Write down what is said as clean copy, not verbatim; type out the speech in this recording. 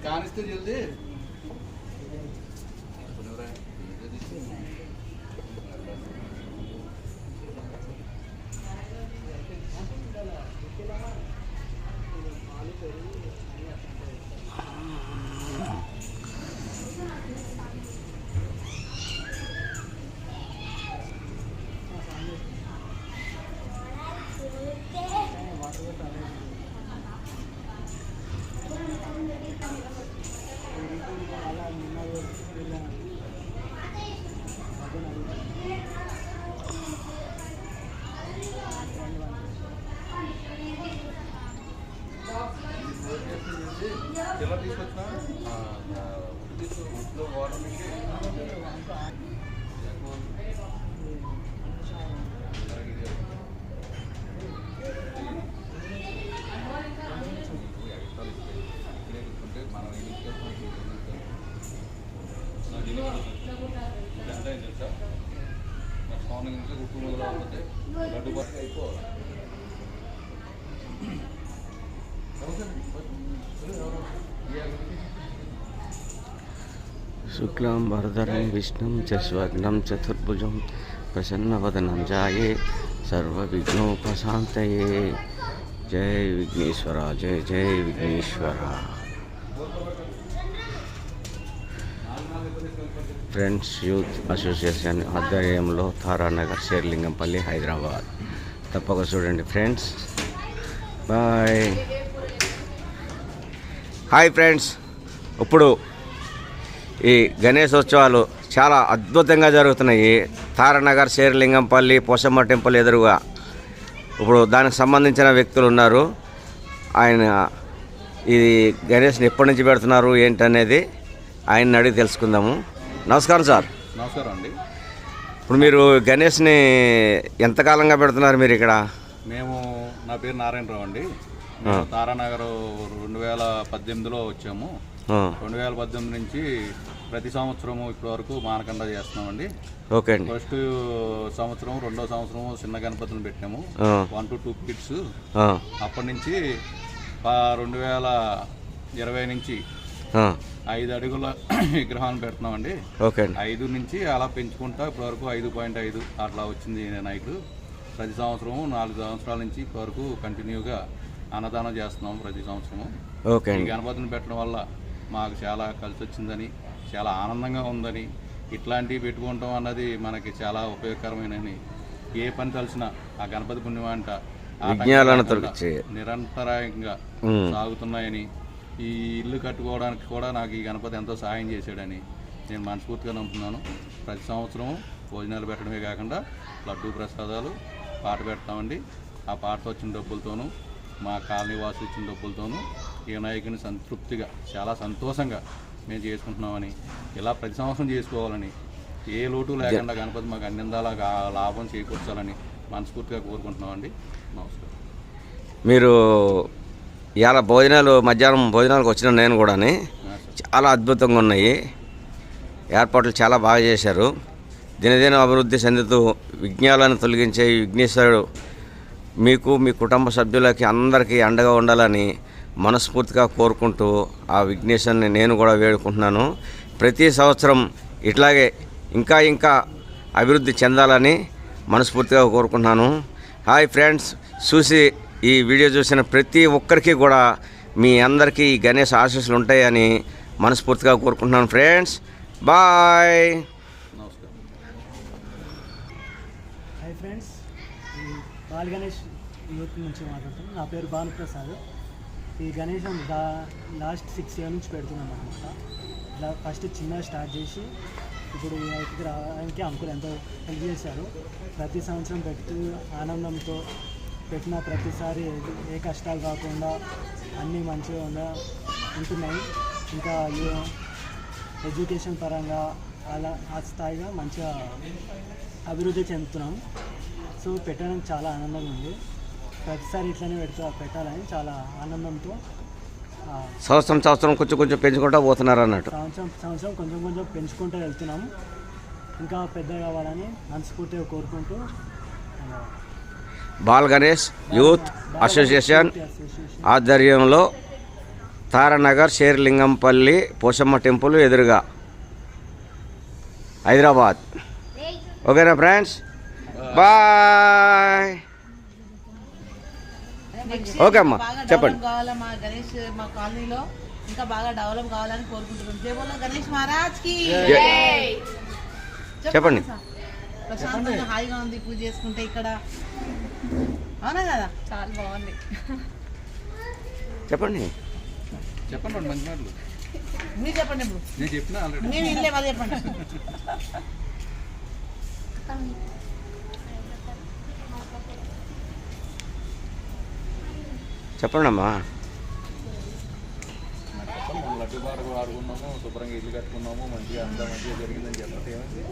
कानिस्ते जल्दी चलो తీసుకొచ్చునా ఉట్లో వాటర్ మింగి शुक्लां वरदरं विष्णुं शशिवर्णं चतुर्भुजं प्रसन्नवदनं ध्याये सर्वविघ्नोपशान्तये। जय विघ्नेश्वर, जय जय विघ्नेश्वर। ఫ్రెండ్స్ యూత్ అసోసియేషన్ ఆధ్వర్యంలో తారానగర్ శేర్లింగంపల్లి హైదరాబాద్. తప్పక చూడండి ఫ్రెండ్స్. బాయ్. హాయ్ ఫ్రెండ్స్, ఇప్పుడు ఈ గణేశోత్సవాలు చాలా అద్భుతంగా జరుగుతున్నాయి. తారానగర్ శేర్లింగంపల్లి పోషమ్మ టెంపుల్ ఎదురుగా ఇప్పుడు దానికి సంబంధించిన వ్యక్తులు ఉన్నారు. ఆయన ఇది గణేష్ని ఎప్పటి నుంచి పెడుతున్నారు ఏంటనేది ఆయన్ని అడిగి తెలుసుకుందాము. నమస్కారం సార్. నమస్కారం అండి. ఇప్పుడు మీరు గణేష్ని ఎంతకాలంగా పెడుతున్నారు మీరు ఇక్కడ? మేము, నా పేరు నారాయణరావు అండి. మేము తారానగర్ 2018లో వచ్చాము. 2018 నుంచి ప్రతి సంవత్సరము ఇప్పటి వరకు మానకండ చేస్తున్నామండి. ఓకే అండి. ఫస్ట్ సంవత్సరం, రెండో సంవత్సరం చిన్న గణపతులను పెట్టాము, 1 to 2 కిడ్స్. అప్పటి నుంచి 2020 నుంచి 5 అడుగుల విగ్రహాలను పెడుతున్నామండి. ఓకే అండి. 5 నుంచి అలా పెంచుకుంటా ఇప్పటి వరకు 5.5 అట్లా వచ్చింది నైట్లు. ప్రతి సంవత్సరము 4 సంవత్సరాల నుంచి ఇప్పటి వరకు కంటిన్యూగా అన్నదానం చేస్తున్నాము ప్రతి సంవత్సరము. ఓకే. ఈ గణపతిని పెట్టడం వల్ల మాకు చాలా కలిసి వచ్చిందని, చాలా ఆనందంగా ఉందని, ఇట్లాంటివి పెట్టుకోవటం అన్నది మనకి చాలా ఉపయోగకరమైనని, ఏ పని కలిసినా ఆ గణపతి పుణ్యం అంట నిరంతరాయంగా సాగుతున్నాయని, ఈ ఇల్లు కట్టుకోవడానికి కూడా నాకు ఈ గణపతి ఎంతో సహాయం చేశాడని నేను మనస్ఫూర్తిగా నమ్ముతున్నాను. ప్రతి సంవత్సరం భోజనాలు పెట్టడమే కాకుండా లడ్డూ ప్రసాదాలు పాట పెడతామండి. ఆ పాటతో వచ్చిన డబ్బులతోనూ, మా కాలనీ వాసులు ఇచ్చిన డబ్బులతోనూ ఈ వినాయకుని సంతృప్తిగా చాలా సంతోషంగా మేము చేసుకుంటున్నామని, ఇలా ప్రతి సంవత్సరం చేసుకోవాలని, ఏ లోటు లేకుండా గణపతి మాకు అన్నిందాలా లాభం చేకూర్చాలని మనస్ఫూర్తిగా కోరుకుంటున్నామండి. నమస్కారం. మీరు ఇవాళ మధ్యాహ్నం భోజనాలకు వచ్చిన నేను కూడా చాలా అద్భుతంగా ఉన్నాయి. ఏర్పాట్లు చాలా బాగా చేశారు. దినదిన అభివృద్ధి చెందుతూ విఘ్నాలను తొలగించే విఘ్నేశ్వరుడు మీకు, మీ కుటుంబ సభ్యులకి అందరికీ అండగా ఉండాలని మనస్ఫూర్తిగా కోరుకుంటూ ఆ విఘ్నేశ్వరుని నేను కూడా వేడుకుంటున్నాను. ప్రతి సంవత్సరం ఇట్లాగే ఇంకా ఇంకా అభివృద్ధి చెందాలని మనస్ఫూర్తిగా కోరుకుంటున్నాను. హాయ్ ఫ్రెండ్స్, ఈ వీడియో చూసిన ప్రతి ఒక్కరికి కూడా మీ అందరికీ గణేష్ ఆశీస్సులు ఉంటాయని మనస్ఫూర్తిగా కోరుకుంటున్నాను friends. Bye. Hi friends, Bal Ganesh youth నుంచి మాట్లాడుతున్నాను. నా పేరు భానుప్రసాద్. ఈ గణేశం లాస్ట్ 6 years నుంచి పెడుతున్నాం అనమాట. ఇలా ఫస్ట్ చిన్నగా స్టార్ట్ చేసి ఇప్పుడు వినాయకుడికి రావడానికి అంకులు ఎంతో హెల్ప్ చేశారు. ప్రతి సంవత్సరం పెడుతూ ఆనందంతో పెట్టిన ప్రతిసారి ఏ కష్టాలు రాకుండా అన్నీ మంచిగా ఉంటున్నాయి. ఇంకా ఎడ్యుకేషన్ పరంగా అలా ఆ స్థాయిగా మంచిగా అభివృద్ధి చెందుతున్నాం. సో పెట్టడానికి చాలా ఆనందంగా ఉంది. ప్రతిసారి ఇట్లనే పెట్టాలని చాలా ఆనందంతో సంవత్సరం కొంచెం పెంచుకుంటూ పోతున్నారు అన్నట్టు. సంవత్సరం కొంచెం పెంచుకుంటూ వెళ్తున్నాం. ఇంకా పెద్ద కావాలని మనస్ఫూర్తిగా కోరుకుంటూ బాల్ గణేష్ యూత్ అసోసియేషన్ ఆధ్వర్యంలో తారానగర్ షేర్లింగంపల్లి పోషమ్మ టెంపుల్ ఎదురుగా హైదరాబాద్. ఓకేనా ఫ్రెండ్స్, బాయ్. ఓకే అమ్మా, బాగా చెప్పండి. డెవలప్ కావాలా మా గణేష్ మా కాలనీలో ఇంకా బాగా డెవలప్ కావాలని కోరుకుంటున్నాం. జై బోలో గణేష్ మహారాజ్ కి చెప్పండి. ప్రశాంతంగా హాయిగా ఉంది పూజ చేసుకుంటే ఇక్కడ. అవునా కదా? చాలా బాగుంది. చెప్పండి. చెప్పండి రెండు మంచి మాటలు. మీరు చెప్పండి. ఇప్పుడు నేను చెప్పినా ఆల్రెడీ. నేను ఇల్లే వాళ్ళు చెప్పండి. చెప్పండి అమ్మా. లడ్డు బాగా ఆడుకున్నాము, శుభ్రంగా ఇల్లు కట్టుకున్నాము, మంచిగా అంతా మంచిగా జరిగిందని చెప్పండి. ఏమైంది?